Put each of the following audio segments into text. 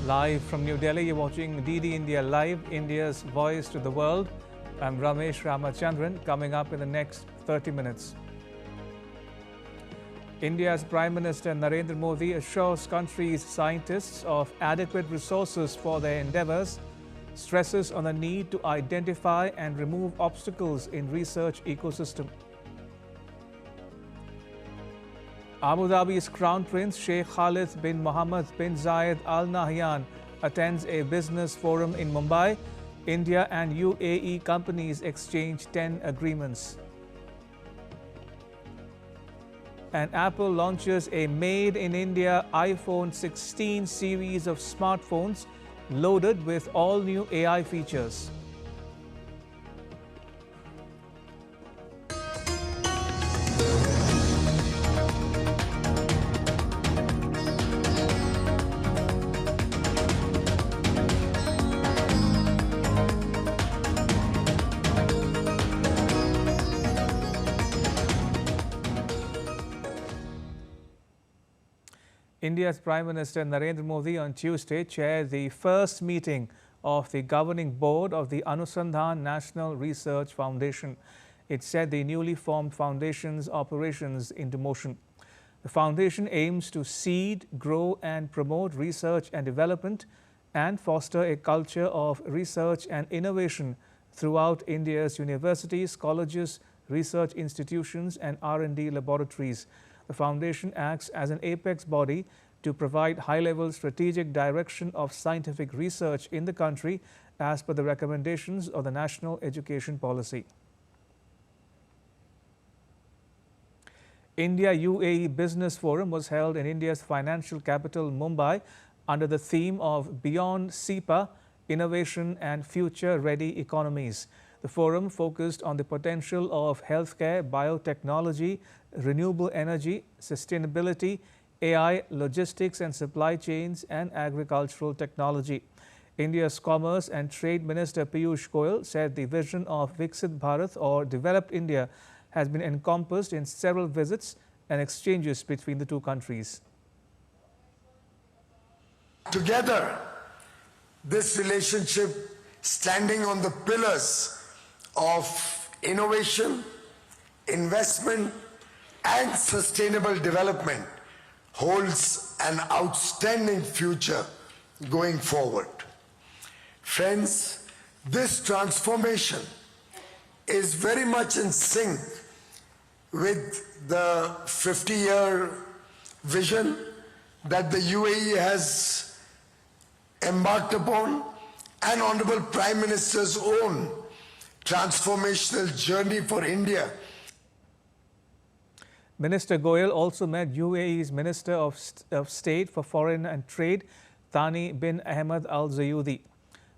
Live from New Delhi, you're watching DD India Live, India's voice to the world. I'm Ramesh Ramachandran. Coming up in the next 30 minutes. India's Prime Minister Narendra Modi assures country's scientists of adequate resources for their endeavours, stresses on the need to identify and remove obstacles in research ecosystem. Abu Dhabi's Crown Prince Sheikh Khalid bin Mohammed bin Zayed Al Nahyan attends a business forum in Mumbai. India and UAE companies exchange 10 agreements. And Apple launches a made-in-India iPhone 16 series of smartphones loaded with all new AI features. India's Prime Minister Narendra Modi on Tuesday chaired the first meeting of the governing board of the Anusandhan National Research Foundation. It set the newly formed foundation's operations into motion. The foundation aims to seed, grow and promote research and development and foster a culture of research and innovation throughout India's universities, colleges, research institutions and R&D laboratories. The foundation acts as an apex body to provide high-level strategic direction of scientific research in the country as per the recommendations of the National Education Policy. India-UAE Business Forum was held in India's financial capital Mumbai under the theme of Beyond SEPA, Innovation and Future-Ready Economies. The forum focused on the potential of healthcare, biotechnology, renewable energy, sustainability, AI, logistics and supply chains, and agricultural technology. India's Commerce and Trade Minister Piyush Goyal said the vision of Viksit Bharat or Developed India has been encompassed in several visits and exchanges between the two countries. Together, this relationship standing on the pillars of innovation, investment and sustainable development holds an outstanding future going forward. Friends, this transformation is very much in sync with the 50-year vision that the UAE has embarked upon and Honorable Prime Minister's own transformational journey for India. Minister Goyal also met UAE's Minister of State for Foreign and Trade, Thani bin Ahmed Al Zayudi.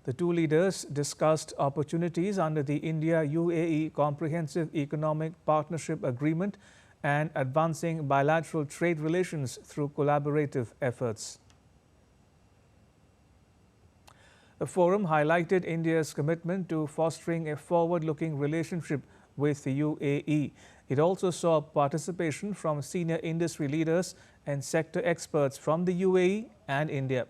The two leaders discussed opportunities under the India-UAE Comprehensive Economic Partnership Agreement and advancing bilateral trade relations through collaborative efforts. The forum highlighted India's commitment to fostering a forward-looking relationship with the UAE. It also saw participation from senior industry leaders and sector experts from the UAE and India.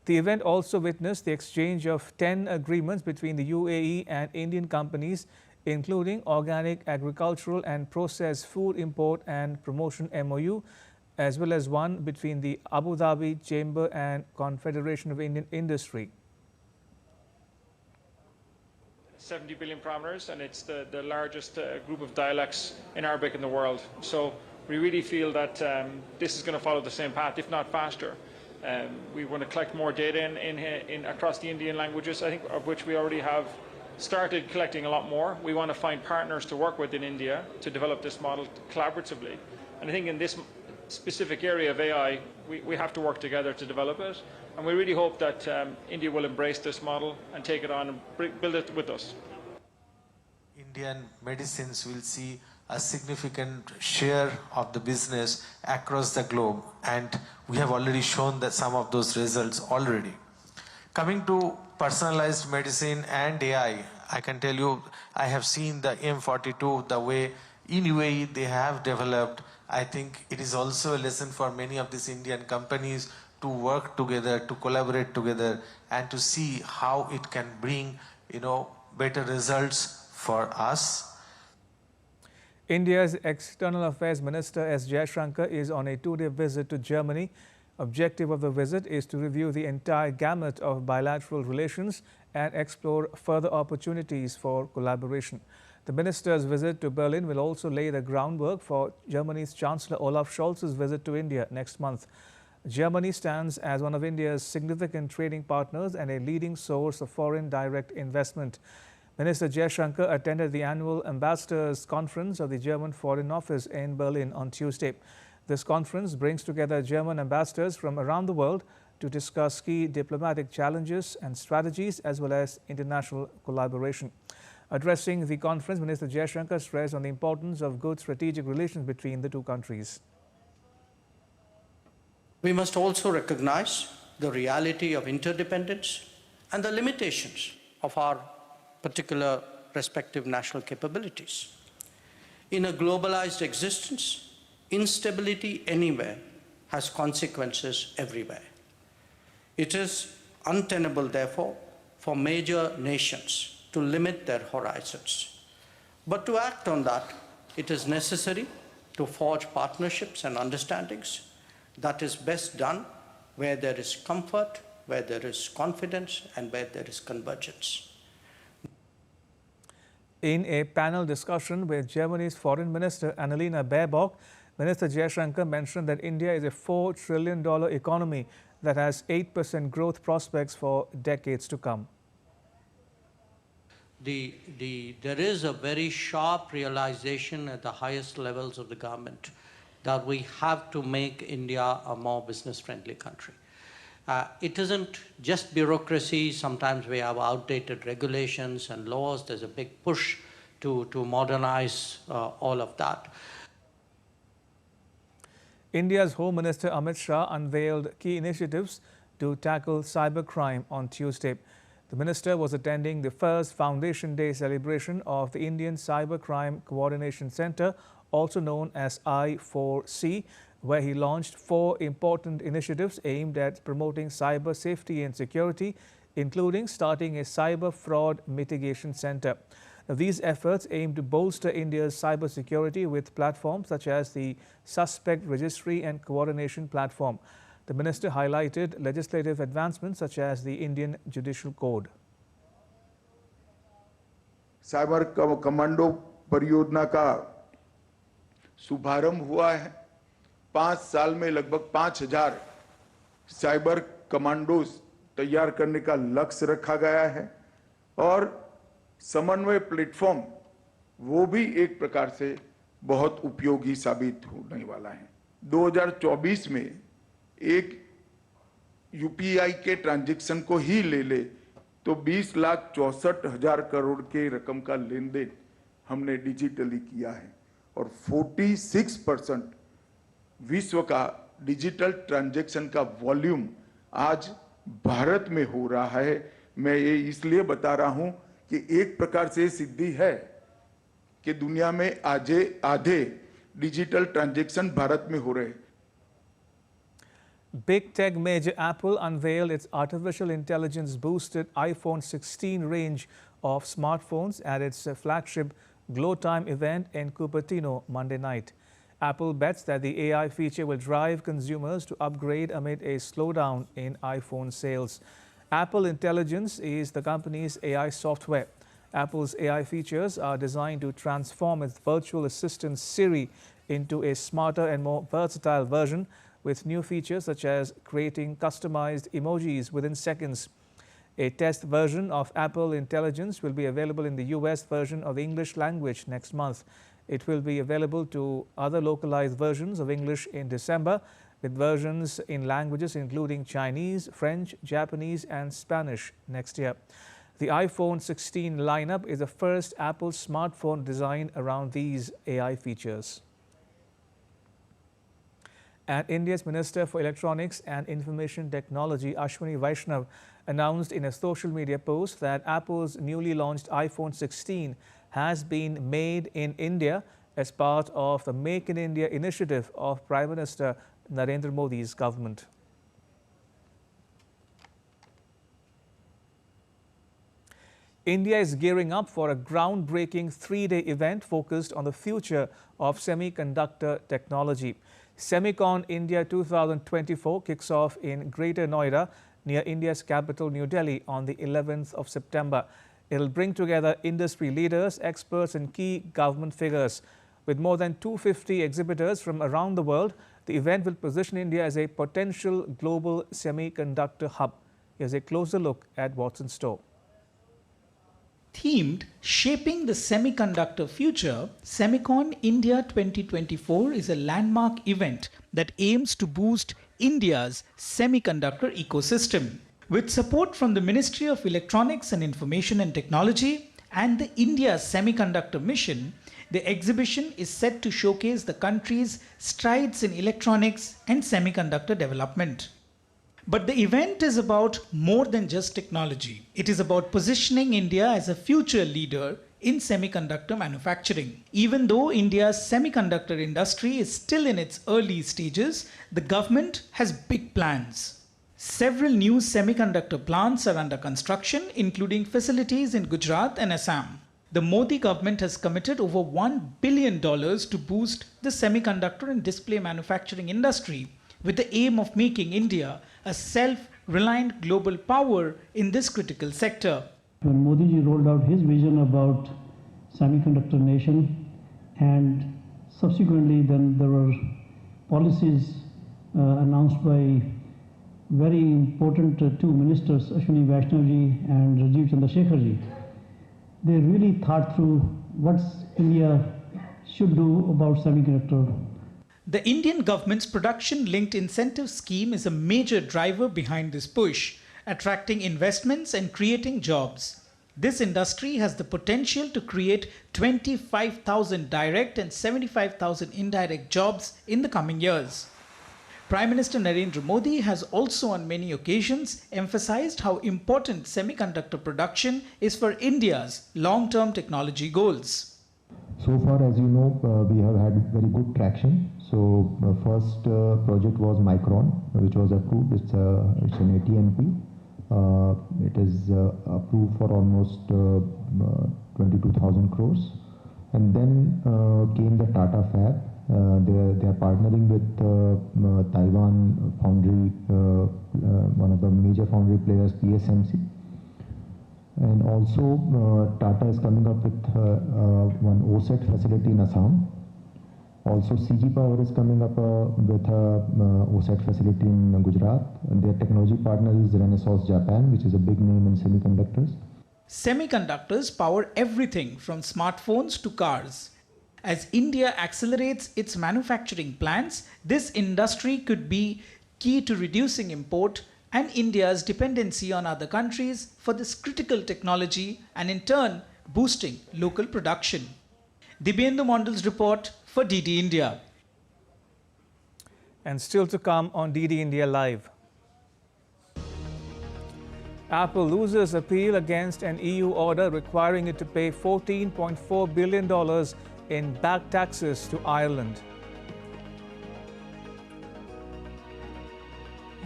The event also witnessed the exchange of 10 agreements between the UAE and Indian companies, including organic, agricultural and processed food import and promotion MOU, as well as one between the Abu Dhabi Chamber and Confederation of Indian Industry. 70 billion parameters, and it's the largest group of dialects in Arabic in the world. So we really feel that this is going to follow the same path, if not faster. We want to collect more data in across the Indian languages, I think, of which we already have started collecting a lot more. We want to find partners to work with in India to develop this model collaboratively. And I think in this specific area of AI, we have to work together to develop it. And we really hope that India will embrace this model and take it on and build it with us. Indian medicines will see a significant share of the business across the globe, and we have already shown that some of those results already. Coming to personalized medicine and AI, I can tell you I have seen the M42, the way in UAE they have developed. I think it is also a lesson for many of these Indian companies to work together, to collaborate together, and to see how it can bring, better results for us. India's External Affairs Minister S. Jaishankar is on a two-day visit to Germany. Objective of the visit is to review the entire gamut of bilateral relations and explore further opportunities for collaboration. The minister's visit to Berlin will also lay the groundwork for Germany's Chancellor Olaf Scholz's visit to India next month. Germany stands as one of India's significant trading partners and a leading source of foreign direct investment. Minister Jaishankar attended the annual Ambassadors Conference of the German Foreign Office in Berlin on Tuesday. This conference brings together German ambassadors from around the world to discuss key diplomatic challenges and strategies as well as international collaboration. Addressing the conference, Minister Jaishankar stressed on the importance of good strategic relations between the two countries. We must also recognize the reality of interdependence and the limitations of our particular respective national capabilities. In a globalized existence, instability anywhere has consequences everywhere. It is untenable, therefore, for major nations to limit their horizons. But to act on that, it is necessary to forge partnerships and understandings. That is best done where there is comfort, where there is confidence, and where there is convergence. In a panel discussion with Germany's Foreign Minister Annalena Baerbock, Minister Jaishankar mentioned that India is a $4 trillion economy that has 8% growth prospects for decades to come. There is a very sharp realization at the highest levels of the government that we have to make India a more business-friendly country. It isn't just bureaucracy. Sometimes we have outdated regulations and laws. There's a big push to modernize all of that. India's Home Minister Amit Shah unveiled key initiatives to tackle cybercrime on Tuesday. The minister was attending the first Foundation Day celebration of the Indian Cybercrime Coordination Centre, also known as I4C, where he launched 4 important initiatives aimed at promoting cyber safety and security, including starting a cyber fraud mitigation centre. Now, these efforts aim to bolster India's cyber security with platforms such as the Suspect Registry and Coordination Platform. The minister highlighted legislative advancements such as the Indian Judicial Code. Cyber commando परियोजना का शुभारंभ हुआ है। 5 साल में लगभग 5000 cyber commandos तैयार करने का लक्ष्य रखा गया है और समन्वय प्लेटफॉर्म वो भी एक प्रकार से बहुत उपयोगी साबित होने वाला है। 2024 में एक यूपीआई के ट्रांजैक्शन को ही ले ले तो 20,64,000 करोड़ के रकम का लेन देन हमने डिजिटली किया है और 46% विश्व का डिजिटल ट्रांजैक्शन का वॉल्यूम आज भारत में हो रहा है। मैं ये इसलिए बता रहा हूं कि एक प्रकार से सिद्धि है कि दुनिया में आधे डिजिटल ट्रांजैक्शन भारत में हो रहे हैं। Big tech major Apple unveiled its artificial intelligence boosted iPhone 16 range of smartphones at its flagship Glow Time event in Cupertino Monday night. Apple bets that the AI feature will drive consumers to upgrade amid a slowdown in iPhone sales. Apple Intelligence is the company's AI software. Apple's AI features are designed to transform its virtual assistant Siri into a smarter and more versatile version with new features such as creating customized emojis within seconds. A test version of Apple Intelligence will be available in the US version of the English language next month. It will be available to other localized versions of English in December, with versions in languages including Chinese, French, Japanese, and Spanish next year. The iPhone 16 lineup is the first Apple smartphone designed around these AI features. And India's Minister for Electronics and Information Technology, Ashwini Vaishnav, announced in a social media post that Apple's newly launched iPhone 16 has been made in India as part of the Make in India initiative of Prime Minister Narendra Modi's government. India is gearing up for a groundbreaking three-day event focused on the future of semiconductor technology. Semicon India 2024 kicks off in Greater Noida near India's capital New Delhi on the 11th of September. It will bring together industry leaders, experts and key government figures. With more than 250 exhibitors from around the world, the event will position India as a potential global semiconductor hub. Here's a closer look at what's in store. Themed Shaping the Semiconductor Future, Semicon India 2024 is a landmark event that aims to boost India's semiconductor ecosystem. With support from the Ministry of Electronics and Information and Technology and the India Semiconductor Mission, the exhibition is set to showcase the country's strides in electronics and semiconductor development. But the event is about more than just technology. It is about positioning India as a future leader in semiconductor manufacturing. Even though India's semiconductor industry is still in its early stages, the government has big plans. Several new semiconductor plants are under construction, including facilities in Gujarat and Assam. The Modi government has committed over $1 billion to boost the semiconductor and display manufacturing industry, with the aim of making India a self-reliant global power in this critical sector. When Modi ji rolled out his vision about semiconductor nation, and subsequently then there were policies announced by very important two ministers, Ashwini Vaishnav ji and Rajiv Chandrasekhar ji. They really thought through what India should do about semiconductor. The Indian government's production-linked incentive scheme is a major driver behind this push, attracting investments and creating jobs. This industry has the potential to create 25,000 direct and 75,000 indirect jobs in the coming years. Prime Minister Narendra Modi has also on many occasions emphasized how important semiconductor production is for India's long-term technology goals. So far, as you know, we have had very good traction. So the first project was Micron, which was approved. It's an ATNP. It is approved for almost 22,000 crores. And then came the Tata Fab. They are partnering with Taiwan foundry, one of the major foundry players, TSMC. And also Tata is coming up with one OSAT facility in Assam. Also CG Power is coming up with a OSAT facility in Gujarat. And their technology partner is Renesas Japan, which is a big name in semiconductors. Semiconductors power everything from smartphones to cars. As India accelerates its manufacturing plans, this industry could be key to reducing import and India's dependency on other countries for this critical technology and in turn boosting local production. Dibyendu Mondal's report for DD India. And still to come on DD India Live. Apple loses appeal against an EU order requiring it to pay $14.4 billion in back taxes to Ireland.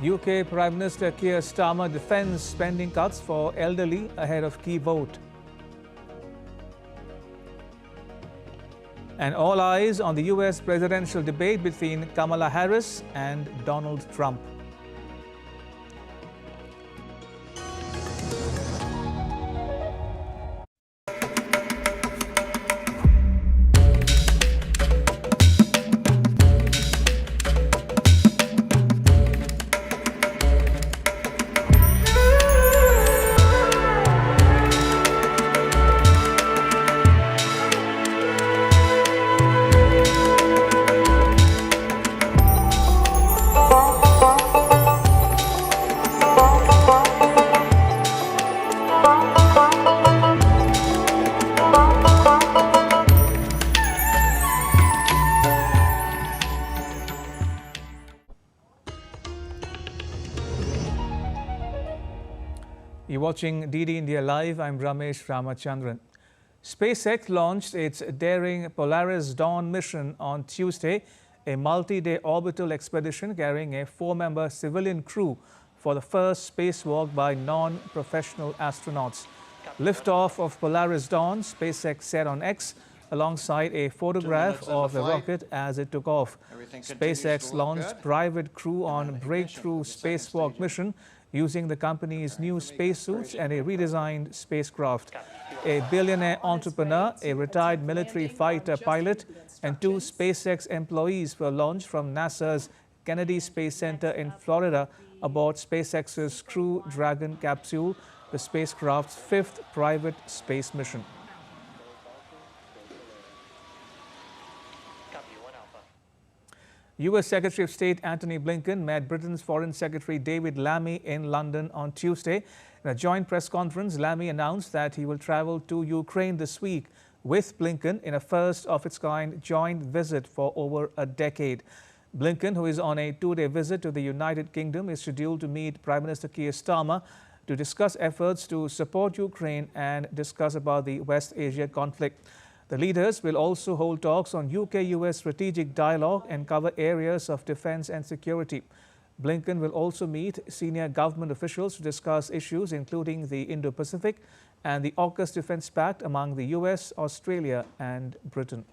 UK Prime Minister Keir Starmer defends spending cuts for elderly ahead of key vote. And all eyes on the US presidential debate between Kamala Harris and Donald Trump. You're watching DD India Live. I'm Ramesh Ramachandran. SpaceX launched its daring Polaris Dawn mission on Tuesday, a multi-day orbital expedition carrying a 4-member civilian crew for the first spacewalk by non-professional astronauts. Liftoff of Polaris Dawn, SpaceX said on X, alongside a photograph of the rocket as it took off. SpaceX launched private crew on breakthrough spacewalk mission using the company's new spacesuits and a redesigned spacecraft. A billionaire entrepreneur, a retired military fighter pilot, and 2 SpaceX employees were launched from NASA's Kennedy Space Center in Florida aboard SpaceX's Crew Dragon capsule, the spacecraft's 5th private space mission. U.S. Secretary of State Antony Blinken met Britain's Foreign Secretary David Lammy in London on Tuesday. In a joint press conference, Lammy announced that he will travel to Ukraine this week with Blinken in a first-of-its-kind joint visit for over a decade. Blinken, who is on a 2-day visit to the United Kingdom, is scheduled to meet Prime Minister Keir Starmer to discuss efforts to support Ukraine and discuss about the West Asia conflict. The leaders will also hold talks on UK-US strategic dialogue and cover areas of defense and security. Blinken will also meet senior government officials to discuss issues including the Indo-Pacific and the AUKUS Defense Pact among the US, Australia and Britain.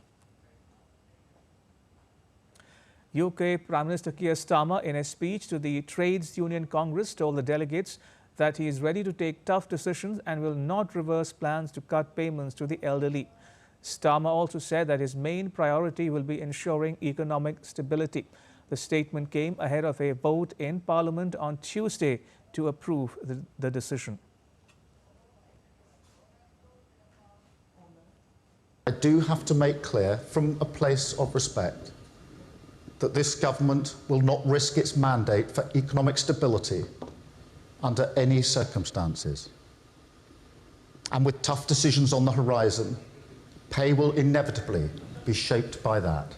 UK Prime Minister Keir Starmer, in a speech to the Trades Union Congress, told the delegates that he is ready to take tough decisions and will not reverse plans to cut payments to the elderly. Starmer also said that his main priority will be ensuring economic stability. The statement came ahead of a vote in Parliament on Tuesday to approve the decision. I do have to make clear, from a place of respect, that this government will not risk its mandate for economic stability under any circumstances. And with tough decisions on the horizon, pay will inevitably be shaped by that.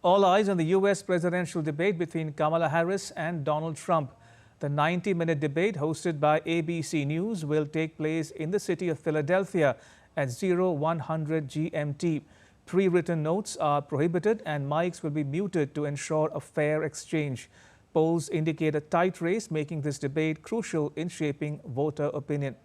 All eyes on the U.S. presidential debate between Kamala Harris and Donald Trump. The 90-minute debate hosted by ABC News will take place in the city of Philadelphia at 0100 GMT. Pre-written notes are prohibited and mics will be muted to ensure a fair exchange. Polls indicate a tight race, making this debate crucial in shaping voter opinion.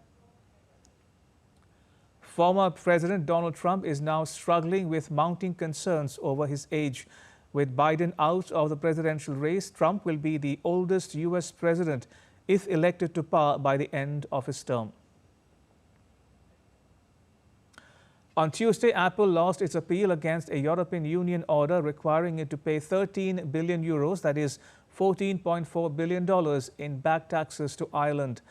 Former President Donald Trump is now struggling with mounting concerns over his age. With Biden out of the presidential race, Trump will be the oldest U.S. president if elected to power by the end of his term. On Tuesday, Apple lost its appeal against a European Union order requiring it to pay 13 billion euros, that is $14.4 billion, in back taxes to Ireland.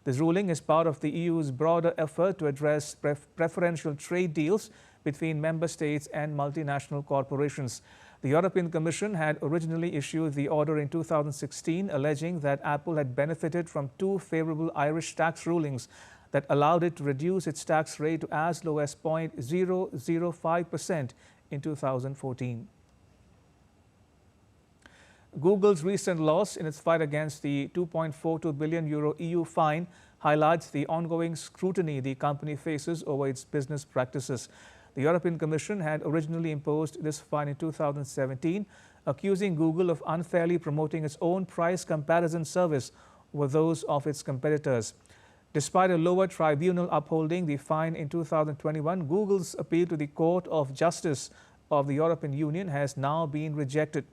This ruling is part of the EU's broader effort to address preferential trade deals between member states and multinational corporations. The European Commission had originally issued the order in 2016, alleging that Apple had benefited from 2 favorable Irish tax rulings that allowed it to reduce its tax rate to as low as 0.005% in 2014. Google's recent loss in its fight against the 2.42 billion euro EU fine highlights the ongoing scrutiny the company faces over its business practices. The European Commission had originally imposed this fine in 2017, accusing Google of unfairly promoting its own price comparison service over those of its competitors. Despite a lower tribunal upholding the fine in 2021, Google's appeal to the Court of Justice of the European Union has now been rejected.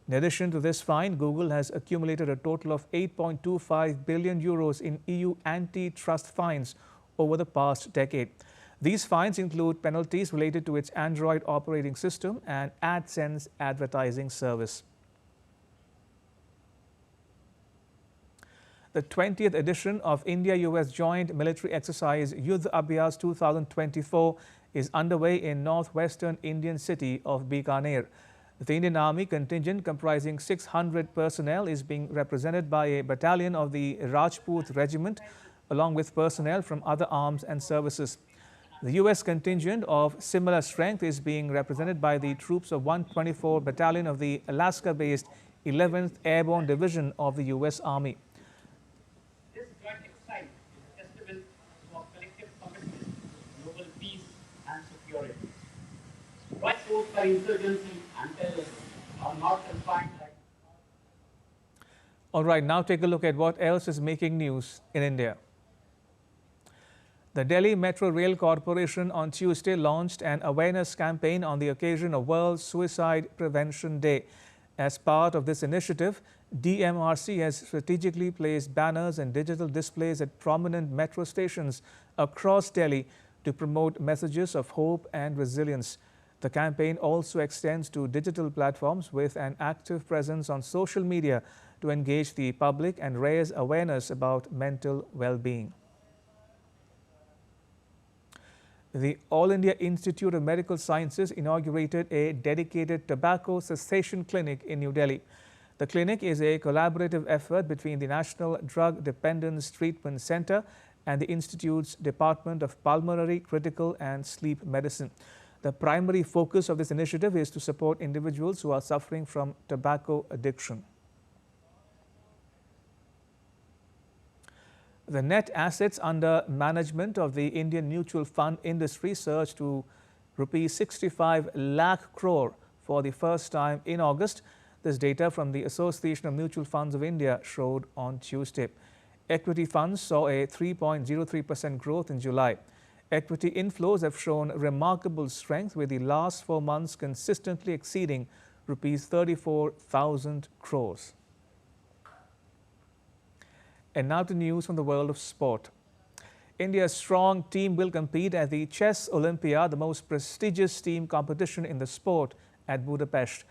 In addition to this fine, Google has accumulated a total of 8.25 billion euros in EU antitrust fines over the past decade. These fines include penalties related to its Android operating system and AdSense advertising service. The 20th edition of India-US Joint Military Exercise Yudh Abhyas 2024 is underway in northwestern Indian city of Bikaner. The Indian Army contingent, comprising 600 personnel, is being represented by a battalion of the Rajput Regiment, along with personnel from other arms and services. The U.S. contingent of similar strength is being represented by the troops of 124 Battalion of the Alaska-based 11th Airborne Division of the U.S. Army. This joint exercise is a testament to our collective commitment to global peace and security. What posed by insurgency and terrorism are not confined like... All right, now take a look at what else is making news in India. The Delhi Metro Rail Corporation on Tuesday launched an awareness campaign on the occasion of World Suicide Prevention Day. As part of this initiative, DMRC has strategically placed banners and digital displays at prominent metro stations across Delhi to promote messages of hope and resilience. The campaign also extends to digital platforms with an active presence on social media to engage the public and raise awareness about mental well-being. The All India Institute of Medical Sciences inaugurated a dedicated tobacco cessation clinic in New Delhi. The clinic is a collaborative effort between the National Drug Dependence Treatment Centre and the Institute's Department of Pulmonary, Critical and Sleep Medicine. The primary focus of this initiative is to support individuals who are suffering from tobacco addiction. The net assets under management of the Indian mutual fund industry surged to Rs 65 lakh crore for the first time in August. This data from the Association of Mutual Funds of India showed on Tuesday. Equity funds saw a 3.03% growth in July. Equity inflows have shown remarkable strength, with the last 4 months consistently exceeding Rs 34,000 crores. And now to news from the world of sport. India's strong team will compete at the Chess Olympiad, the most prestigious team competition in the sport, at Budapest.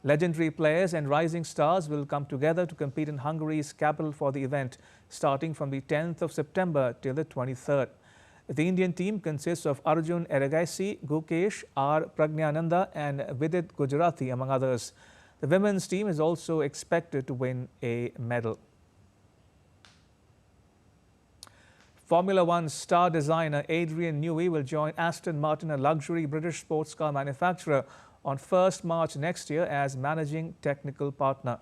Legendary players and rising stars will come together to compete in Hungary's capital for the event, starting from the 10th of September till the 23rd. The Indian team consists of Arjun Eragaisi, Gukesh, R. Pragnananda and Vidit Gujarati, among others. The women's team is also expected to win a medal. Formula One star designer Adrian Newey will join Aston Martin, a luxury British sports car manufacturer, on 1st March next year as managing technical partner.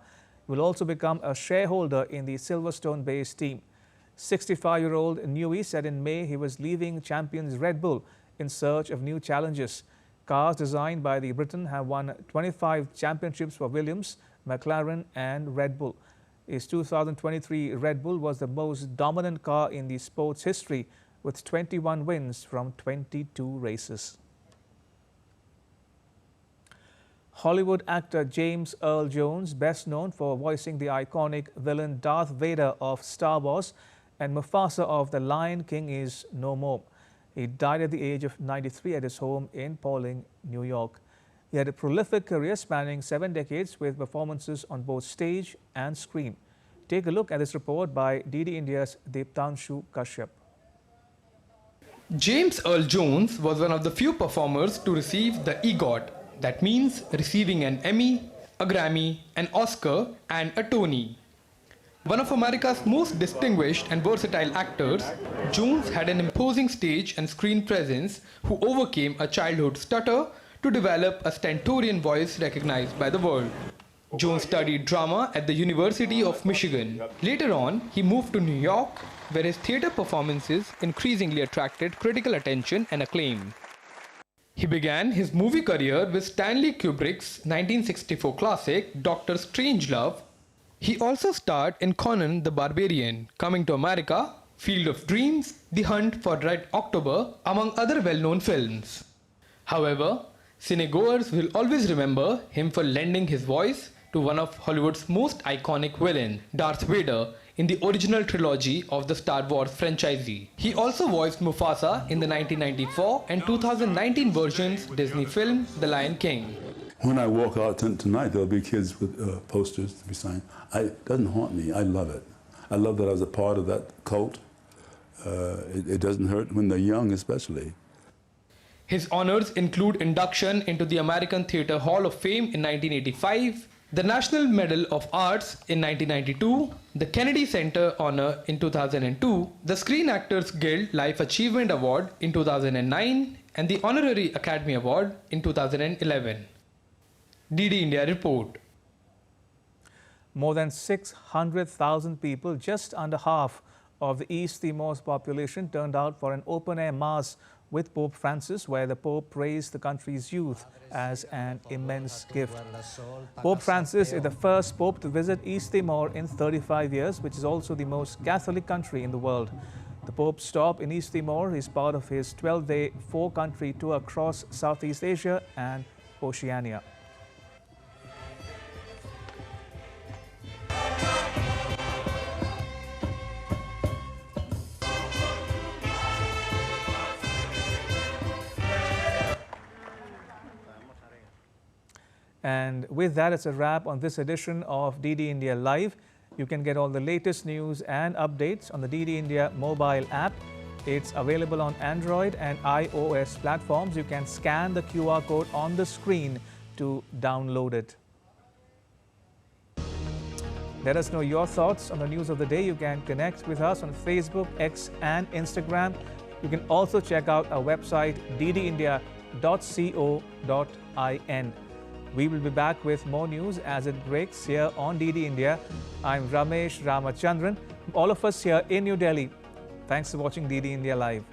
He will also become a shareholder in the Silverstone-based team. 65-year-old Newey said in May he was leaving champions Red Bull in search of new challenges. Cars designed by the Briton have won 25 championships for Williams, McLaren and Red Bull. His 2023 Red Bull was the most dominant car in the sport's history, with 21 wins from 22 races. Hollywood actor James Earl Jones, best known for voicing the iconic villain Darth Vader of Star Wars and Mufasa of The Lion King, is no more. He died at the age of 93 at his home in Pawling, New York. He had a prolific career spanning 7 decades with performances on both stage and screen. Take a look at this report by DD India's Deeptanshu Kashyap. James Earl Jones was one of the few performers to receive the EGOT. That means receiving an Emmy, a Grammy, an Oscar and a Tony. One of America's most distinguished and versatile actors, Jones had an imposing stage and screen presence who overcame a childhood stutter to develop a stentorian voice recognized by the world. Jones studied drama at the University of Michigan. Later on, he moved to New York, where his theatre performances increasingly attracted critical attention and acclaim. He began his movie career with Stanley Kubrick's 1964 classic, Dr. Strangelove. He also starred in Conan the Barbarian, Coming to America, Field of Dreams, The Hunt for Red October, among other well-known films. However, cinegoers will always remember him for lending his voice to one of Hollywood's most iconic villains, Darth Vader, in the original trilogy of the Star Wars franchise. He also voiced Mufasa in the 1994 and 2019 versions Disney film The Lion King. When I walk out tonight, there'll be kids with posters to be signed. It doesn't haunt me. I love it. I love that I was a part of that cult. It doesn't hurt when they're young, especially. His honors include induction into the American Theatre Hall of Fame in 1985, the National Medal of Arts in 1992, the Kennedy Center Honor in 2002, the Screen Actors Guild Life Achievement Award in 2009, and the Honorary Academy Award in 2011. DD India report. More than 600,000 people, just under half of the East Timor's population, turned out for an open-air mass with Pope Francis, where the Pope praised the country's youth as an immense gift. Pope Francis is the first Pope to visit East Timor in 35 years, which is also the most Catholic country in the world. The Pope's stop in East Timor is part of his 12-day, 4-country tour across Southeast Asia and Oceania. And with that, it's a wrap on this edition of DD India Live. You can get all the latest news and updates on the DD India mobile app. It's available on Android and iOS platforms. You can scan the QR code on the screen to download it. Let us know your thoughts on the news of the day. You can connect with us on Facebook, X and Instagram. You can also check out our website ddindia.co.in. We will be back with more news as it breaks here on DD India. I'm Ramesh Ramachandran. All of us here in New Delhi. Thanks for watching DD India Live.